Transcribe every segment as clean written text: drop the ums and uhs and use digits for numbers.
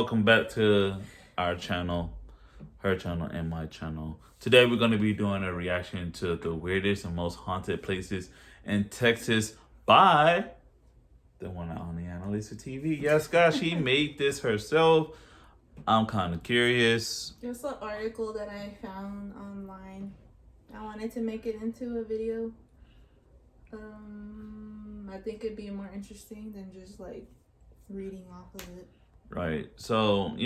welcome back to our channel, her channel, and my channel. Today we're going to be doing a reaction to the weirdest and most haunted places in Texas by the one on the Analyssa TV. Yes, guys, she made this herself. I'm kind of curious. It's an article that I found online. I wanted to make it into a video. I think it'd be more interesting than just like reading off of it. Right. So,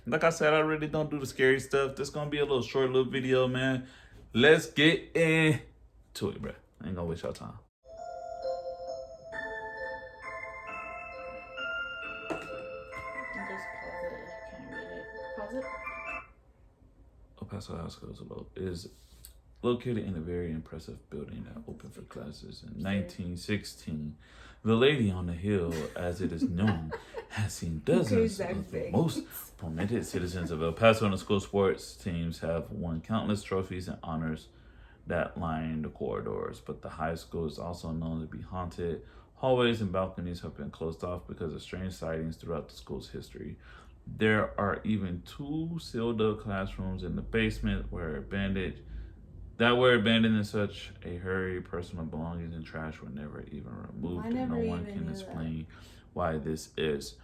like I said, I really don't do the scary stuff. This gonna be a little short little video, man. Let's get into it, bro. I ain't gonna waste your time. Just pause it if you can't read it. Pause it. El Paso High School is located in a very impressive building that opened for classes in 1916. The Lady on the Hill, as it is known, has seen dozens of the most prominent citizens of El Paso, and the school sports teams have won countless trophies and honors that line the corridors. But the high school is also known to be haunted. Hallways and balconies have been closed off because of strange sightings throughout the school's history. There are even 2 sealed up classrooms in the basement were abandoned in such a hurry. Personal belongings and trash were never even removed, and no one can explain why this is.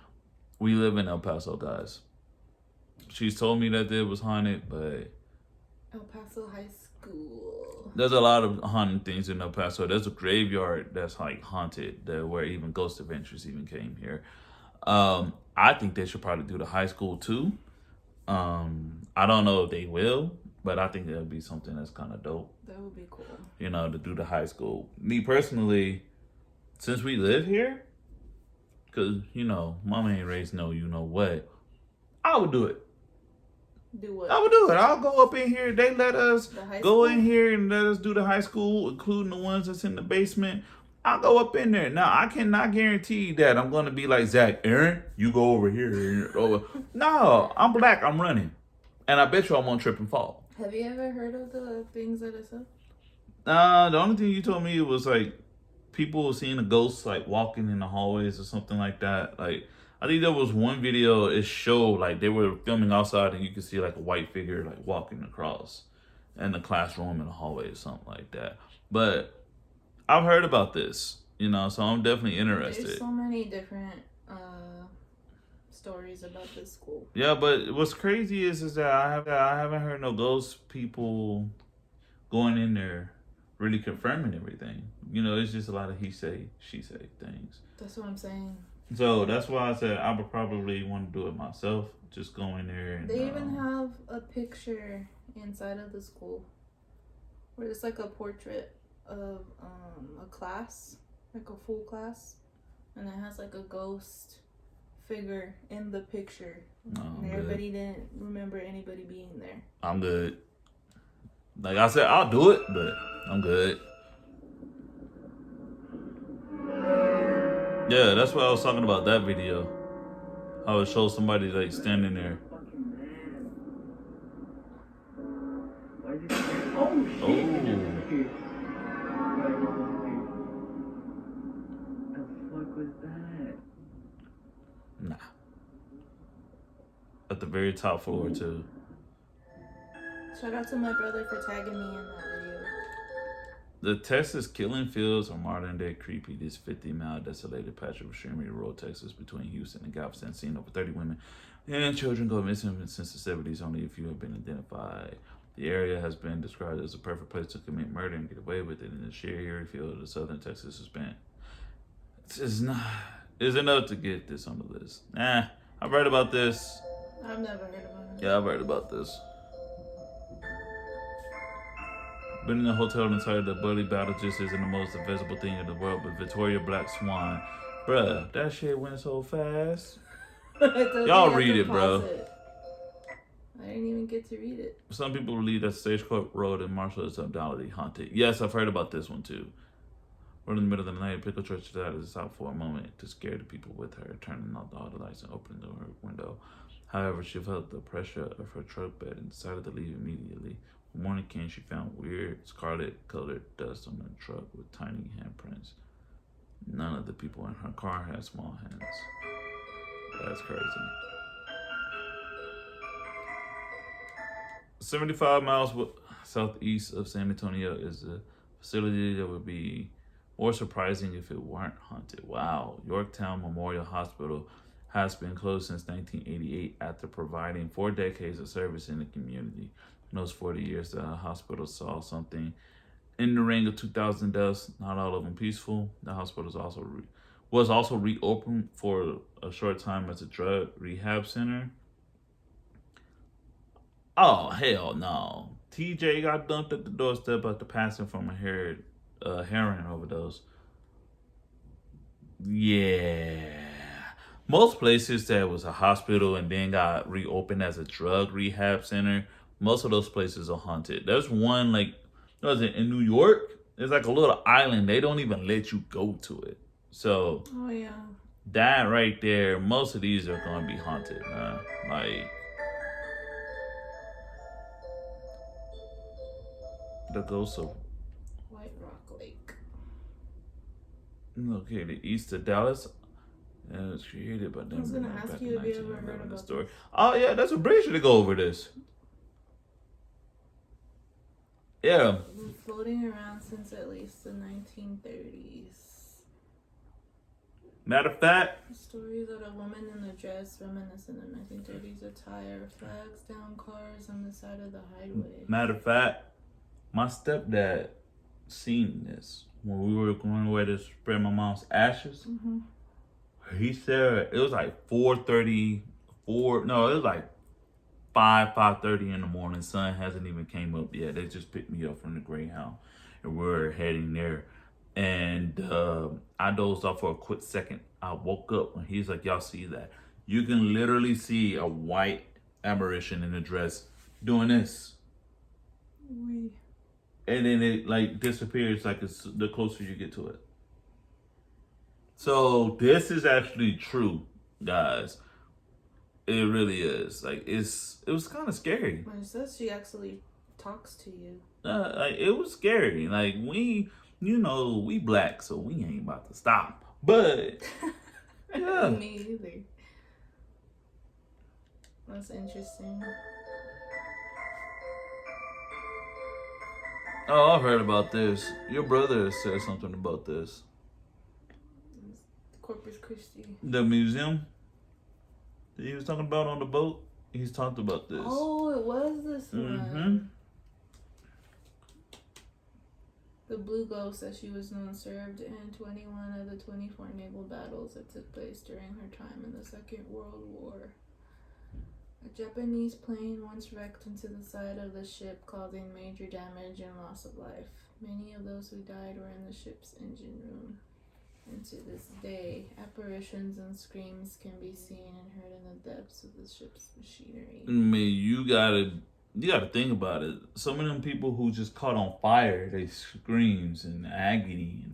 We live in El Paso, guys. She's told me that it was haunted, but El Paso High School. There's a lot of haunted things in El Paso. There's a graveyard that's like haunted, where even Ghost Adventures even came here. I think they should probably do the high school too. I don't know if they will, but I think that'd be something that's kind of dope. That would be cool. To do the high school. Me personally, since we live here, because, mama ain't raised no what, I would do it. Do what? I would do it. I'll go up in here. They let us go in here and let us do the high school, including the ones that's in the basement. I'll go up in there. Now, I cannot guarantee that I'm going to be like, Zach, Aaron, you go over here. No, I'm black. I'm running. And I bet you I won't trip and fall. Have you ever heard of the things that I said? The only thing you told me was like people seeing a ghost like walking in the hallways or something like that. Like, I think there was one video it showed like they were filming outside and you could see like a white figure like walking across in the classroom in the hallway or something like that. But I've heard about this, so I'm definitely interested. There's so many different stories about this school. Yeah, but what's crazy is that I haven't heard no ghost people going in there really confirming everything. It's just a lot of he say, she say things. That's what I'm saying. So that's why I said I would probably want to do it myself. Just go in there and they even have a picture inside of the school where it's like a portrait of a class, like a full class, and it has like a ghost figure in the picture. And everybody didn't remember anybody being there. I'm good. Like I said, I'll do it, but I'm good. Yeah, that's what I was talking about, that video. I would show somebody like standing there. Oh. Nah. At the very top floor too. Shout out to my brother for tagging me in that video. The Texas killing fields are modern day creepy. This 50-mile desolated patch of extremely rural Texas between Houston and Galveston seen over 30 women and children go missing since the 70s. Only a few have been identified. The area has been described as a perfect place to commit murder and get away with it. In the sheer eerie field of southern Texas has been. It's enough to get this on the list. I've read about this. I've never heard about it. Yeah, I've heard about this. Been in a hotel inside the bloody battle just isn't the most invisible thing in the world, but Victoria Black Swan. Bruh, that shit went so fast. Y'all read it, bro. I didn't even get to read it. Some people believe that Stagecoach Road in Marshall is undoubtedly haunted. Yes, I've heard about this one too. We're in the middle of the night, Pickle Church decided to stop for a moment to scare the people with her, turning out all the lights and opening her window. However, she felt the pressure of her truck bed and decided to leave immediately. When morning came, she found weird scarlet-colored dust on the truck with tiny handprints. None of the people in her car had small hands. That's crazy. 75 miles southeast of San Antonio is a facility that would be more surprising if it weren't haunted. Wow. Yorktown Memorial Hospital has been closed since 1988 after providing 4 decades of service in the community. In those 40 years, the hospital saw something in the ring of 2,000 deaths, not all of them peaceful. The hospital was also reopened for a short time as a drug rehab center. Oh, hell no. TJ got dumped at the doorstep after passing from a heroin overdose. Yeah. Most places that was a hospital and then got reopened as a drug rehab center, most of those places are haunted. There's one, like, what was it, in New York? There's like a little island. They don't even let you go to it. So, Oh, yeah. that right there, most of these are going to be haunted, man. Like, the ghost of White Rock Lake. located east of Dallas. And it was created by them. I was going to ask you if you ever heard about story. this. Oh, yeah, that's a bridge to go over this. Yeah. Been floating around since at least the 1930s. Matter of fact, Stories of a woman in a dress reminiscent of 1930s attire, flags down cars on the side of the highway. matter of fact, my stepdad seen this when we were going away to spread my mom's ashes. Mm-hmm. He said it was like 4:34. No, it was like 5:30 in the morning. Sun hasn't even came up yet. They just picked me up from the Greyhound, and we're heading there. And I dozed off for a quick second. I woke up and he's like, "Y'all see that? You can literally see a white apparition in a dress doing this, Oui. and then it like disappears like it's the closer you get to it." So this is actually true, guys. It really is. Like it was kind of scary. Well, it says she actually talks to you. Like it was scary. Like we black, so we ain't about to stop. But yeah, Me either. That's interesting. oh, I've heard about this. Your brother said something about this. Corpus Christi. The museum that he was talking about on the boat. He's talked about this. Oh, it was this one. The Blue Ghost, as she was known, served in 21 of the 24 naval battles that took place during her time in the Second World War. A Japanese plane once wrecked into the side of the ship, causing major damage and loss of life. Many of those who died were in the ship's engine room. And to this day, apparitions and screams can be seen and heard in the depths of the ship's machinery. I mean, you gotta think about it. Some of them people who just caught on fire, they screams and agony and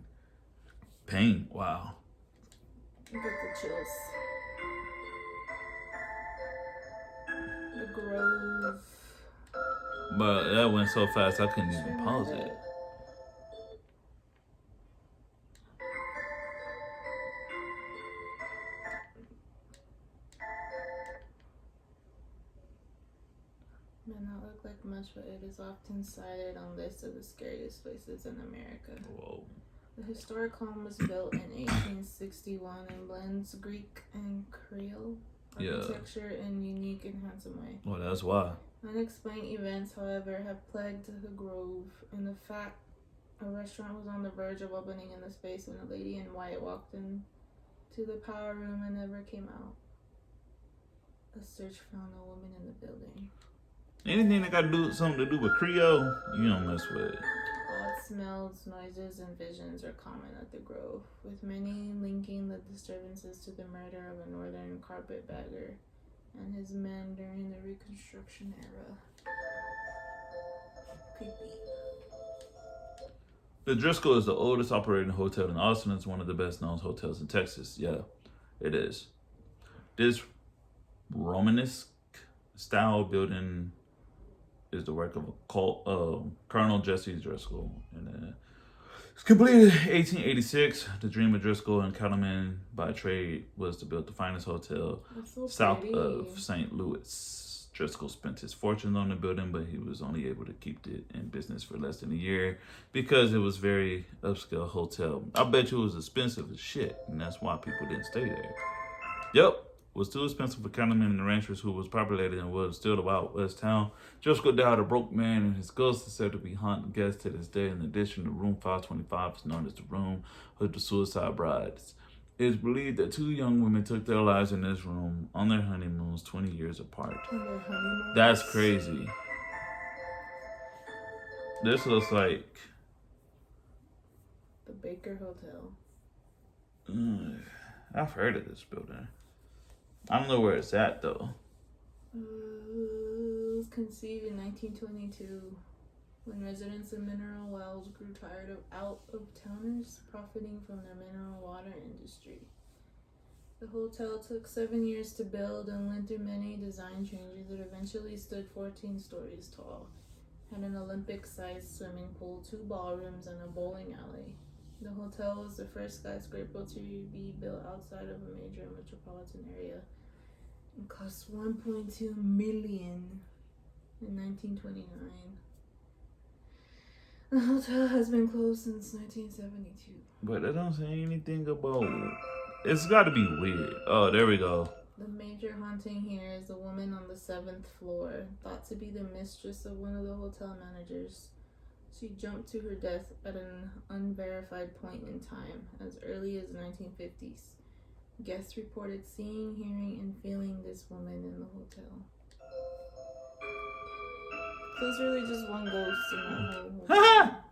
pain. Wow. You get the chills. The Grove. But that went so fast I couldn't even Stream pause of it. Death. May not look like much, but it is often cited on lists of the scariest places in America. Whoa. The historic home was built in 1861 and blends Greek and Creole architecture in unique and handsome way. Well, that's why. Unexplained events, however, have plagued the Grove. In the fact, a restaurant was on the verge of opening in the space when a lady in white walked in to the power room and never came out. A search found a woman in the building. Anything that got to do something to do with Creole, you don't mess with it. Odd smells, noises, and visions are common at the Grove, with many linking the disturbances to the murder of a northern carpetbagger and his men during the Reconstruction era. Creepy. The Driscoll is the oldest operating hotel in Austin. It's one of the best known hotels in Texas. Yeah, it is. This Romanesque style building is the work of Colonel Jesse Driscoll. And it's completed in 1886. The dream of Driscoll and cattleman by trade was to build the finest hotel That's so south pretty. of St. Louis. Driscoll spent his fortune on the building, but he was only able to keep it in business for less than a year because it was very upscale hotel. I bet you it was expensive as shit, and that's why people didn't stay there. Yep, was too expensive for cattlemen and ranchers who was populated and was still the Wild West town. Driscoll died a broke man, and his ghost is said to be haunting guests to this day. In addition, the room 525 is known as the room of the suicide brides. It is believed that 2 young women took their lives in this room on their honeymoons 20 years apart. On their honeymoon. That's crazy. This looks like The Baker Hotel. I've heard of this building. I don't know where it's at though. It was conceived in 1922 when residents of Mineral Wells grew tired of out-of-towners profiting from their mineral water industry. The hotel took 7 years to build and went through many design changes. It eventually stood 14 stories tall, had an Olympic-sized swimming pool, 2 ballrooms, and a bowling alley. The hotel was the first skyscraper to be built outside of a major metropolitan area. It cost $1.2 million in 1929. The hotel has been closed since 1972. But they don't say anything about. It's got to be weird. Oh, there we go. The major haunting here is a woman on the 7th floor, thought to be the mistress of one of the hotel managers. She jumped to her death at an unverified point in time, as early as 1950s. Guests reported seeing, hearing, and feeling this woman in the hotel. So it's really just one ghost in that whole hotel.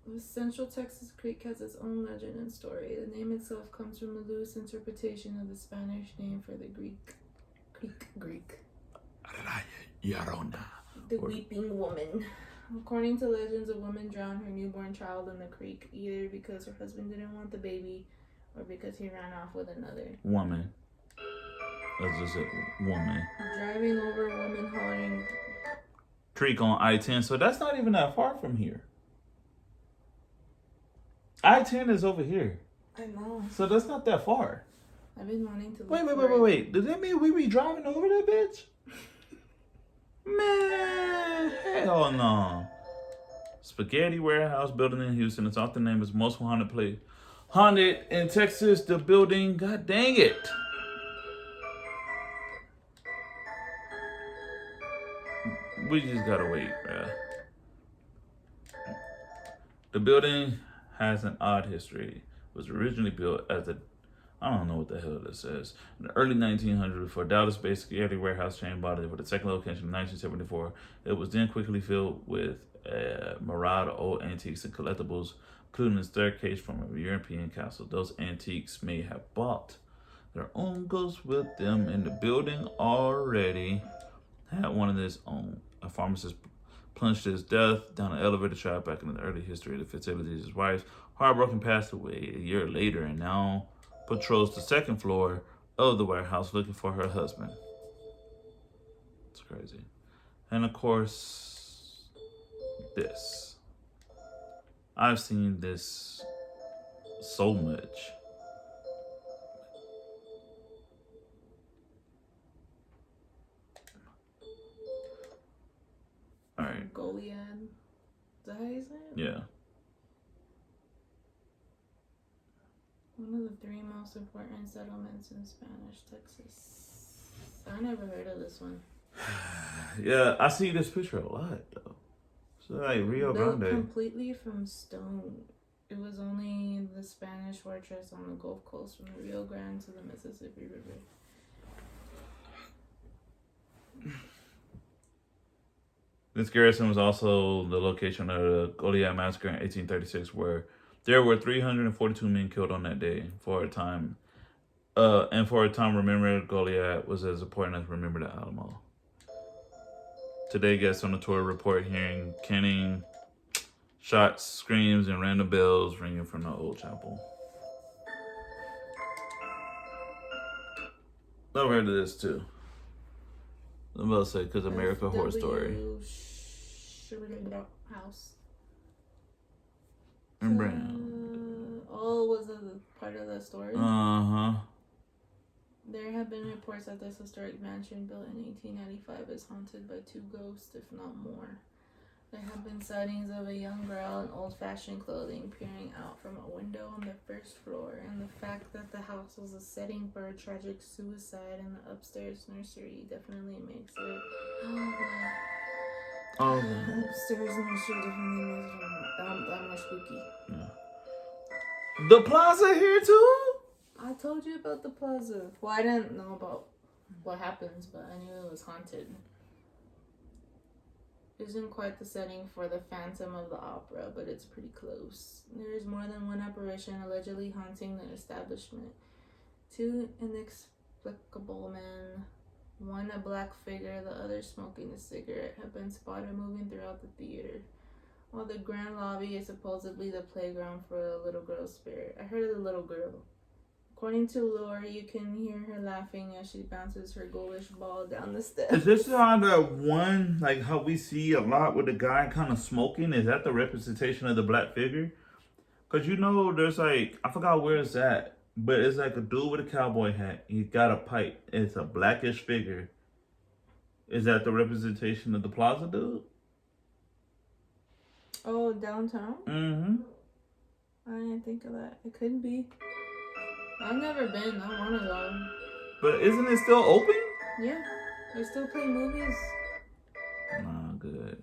The Central Texas Creek has its own legend and story. The name itself comes from a loose interpretation of the Spanish name for the Greek. The Weeping Woman. According to legends, a woman drowned her newborn child in the creek, either because her husband didn't want the baby or because he ran off with another. Woman. That's just it. Woman. Driving over a woman hollering. Creek on I-10, so that's not even that far from here. I-10 is over here. I know. So that's not that far. I've been wanting to Wait. Does that mean we be driving over that bitch? Man, hell no. Spaghetti Warehouse building in Houston. It's often named as most haunted in Texas. The building, god dang it. We just gotta wait, bruh. The building has an odd history. It was originally built as I don't know what the hell this says. In the early 1900s, for Dallas-based spaghetti warehouse chain bought it for the second location in 1974. It was then quickly filled with a myriad of old antiques and collectibles, including a staircase from a European castle. Those antiques may have bought their own ghosts with them, and the building already had one of its own. A pharmacist plunged to his death down an elevator shaft back in the early history of the facility. His wife, heartbroken, passed away a year later, and now patrols the second floor of the warehouse looking for her husband. It's crazy. And of course, this. I've seen this so much. Alright. Goliad. Is that how you say it? Yeah. One of the 3 most important settlements in Spanish Texas. I never heard of this one. Yeah, I see this picture a lot though. So like Rio Built Grande. completely from stone. It was only the Spanish fortress on the Gulf Coast from the Rio Grande to the Mississippi River. This garrison was also the location of the Goliad massacre in 1836, where there were 342 men killed on that day. For a time, remember Goliad was as important as remember the Alamo. Today, guests on the tour report hearing canning, shots, screams, and random bells ringing from the old chapel. I've heard of this too. I'm about to say, because American Horror Story. House. And Brown. Oh, was a part of the story? Uh-huh. There have been reports that this historic mansion built in 1895 is haunted by 2 ghosts, if not more. There have been sightings of a young girl in old-fashioned clothing peering out from a window on the first floor, and the fact that the house was a setting for a tragic suicide in the upstairs nursery definitely makes it. Oh, Upstairs nursery definitely makes it that more spooky. yeah. The plaza here too? I told you about the plaza. Well, I didn't know about what happens, but I knew it was haunted. Isn't quite the setting for the Phantom of the Opera, but it's pretty close. There is more than one apparition allegedly haunting the establishment. 2 inexplicable men, one a black figure, the other smoking a cigarette, have been spotted moving throughout the theater, while the grand lobby is supposedly the playground for a little girl's spirit. I heard of the little girl. According to lore, you can hear her laughing as she bounces her ghoulish ball down the steps. Is this how the one, like how we see a lot with the guy kind of smoking? Is that the representation of the black figure? Because you know, there's like, I forgot where it's at, but it's like a dude with a cowboy hat. He's got a pipe. It's a blackish figure. Is that the representation of the plaza dude? Oh, downtown? Mm-hmm. I didn't think of that. It could be. I've never been. I want to go. But isn't it still open? Yeah. They still play movies. Nah, good.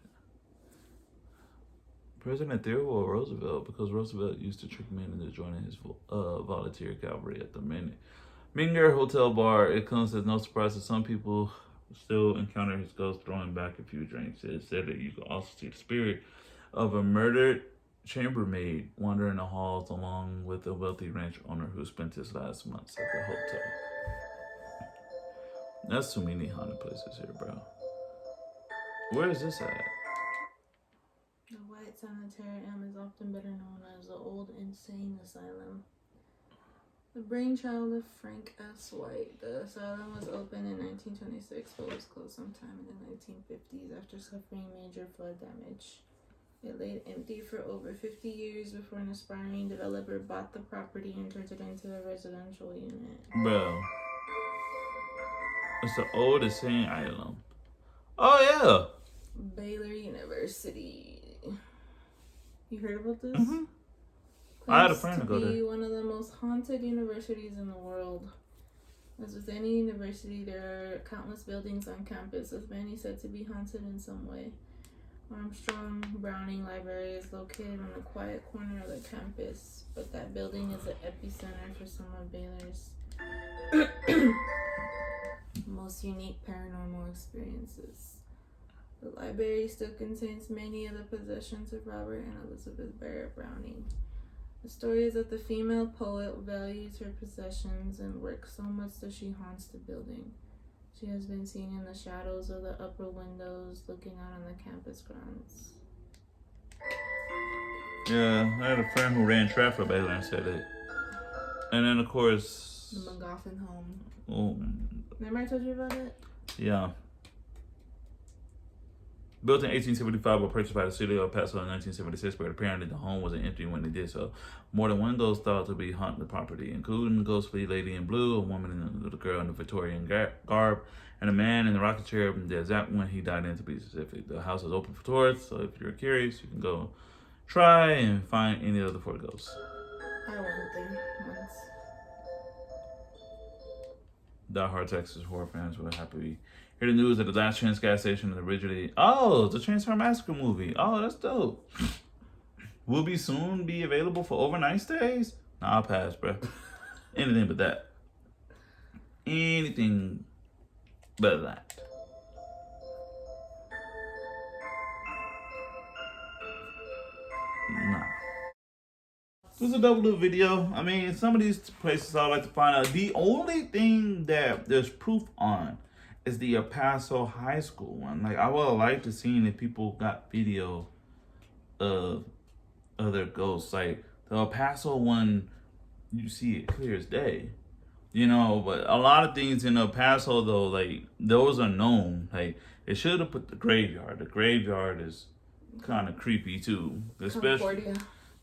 President Theodore Roosevelt, because Roosevelt used to trick men into joining his volunteer cavalry at the Minger Hotel Bar. It comes as no surprise that some people still encounter his ghost throwing back a few drinks. It is said that you can also see the spirit of a murdered chambermaid wandering the halls along with a wealthy ranch owner who spent his last months at the hotel. That's too many haunted places here, bro. Where is this at? The White Sanitarium is often better known as the Old Insane Asylum. The brainchild of Frank S. White, the asylum was opened in 1926 but was closed sometime in the 1950s after suffering major flood damage. It lay empty for over 50 years before an aspiring developer bought the property and turned it into a residential unit. Bro. It's the old insane island. Oh, yeah. Baylor University. You heard about this? Mm-hmm. I had a friend to go be there. one of the most haunted universities in the world. As with any university, there are countless buildings on campus, with many said to be haunted in some way. Armstrong Browning Library is located on a quiet corner of the campus, but that building is the epicenter for some of Baylor's most unique paranormal experiences. The library still contains many of the possessions of Robert and Elizabeth Barrett Browning. The story is that the female poet values her possessions and works so much that she haunts the building. She has been seen in the shadows of the upper windows looking out on the campus grounds. Yeah, I had a friend who ran track for Baylor and said it. And then, of course... The McGoffin home. Oh, Remember I told you about it? yeah. Built in 1875, but purchased by the city of El Paso in 1976, but apparently the home wasn't empty when they did so. More than one ghost thought to be haunting the property, including the ghostly lady in blue, a woman and a little girl in the Victorian garb, and a man in the rocking chair. The exact one he died in, to be specific. The house is open for tourists, so if you're curious, you can go try and find any of the 4 ghosts. I went there once. Die-hard Texas horror fans will happily hear the news that the last Trans gas station originally... Oh, the Transfer Massacre movie. Oh, that's dope. Will be soon be available for overnight stays? Nah, I'll pass, bro. Anything but that. Anything but that. Nah. This is a double loop video. I mean, some of these places I like to find out. The only thing that there's proof on is the El Paso High School one. Like, I would have liked to see if people got video of other ghosts. Like, the El Paso one, you see it clear as day. You know, but a lot of things in El Paso, though, like, those are known. Like, they should have put the graveyard. The graveyard is kind of creepy, too. Especially... Concordia.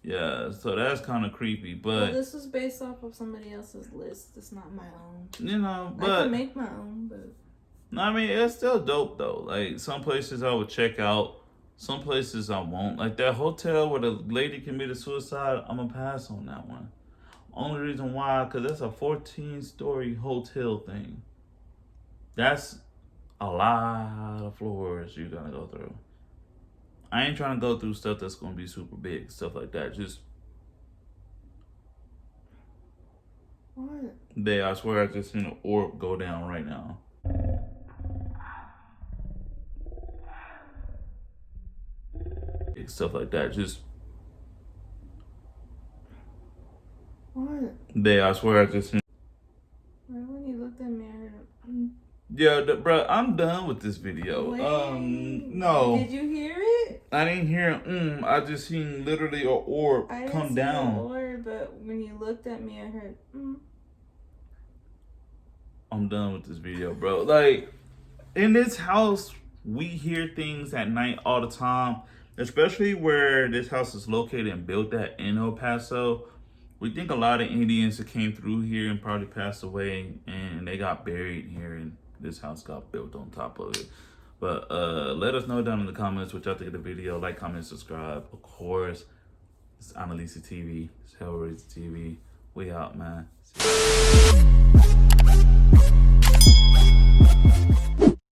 Yeah, so that's kind of creepy. Well, But this is based off of somebody else's list. It's not my own. you know, I but can make my own, but no, I mean it's still dope though. Like some places I would check out, some places I won't. Like that hotel where the lady committed suicide, I'm gonna pass on that one. Only reason why, cause that's a 14-story hotel thing. That's a lot of floors you gotta go through. I ain't trying to go through stuff that's gonna be super big, stuff like that. Just what? they, I swear, I just seen an orb go down right now. Stuff like that. Just What? they, I swear, I just seen. Right when you looked at me, I heard. Yeah, bro, I'm done with this video. Wait. No, Did you hear it? I didn't hear. I just seen literally a orb I didn't come see down. the orb, but when you looked at me, I heard. I'm done with this video, bro. Like, in this house, we hear things at night all the time, especially where this house is located and built at in El Paso. We think a lot of Indians that came through here and probably passed away, and they got buried here, and this house got built on top of it. But let us know down in the comments what y'all think of the video. Like, comment, subscribe. Of course, it's Analyssa TV. It's Halerazor TV. We out, man. See ya.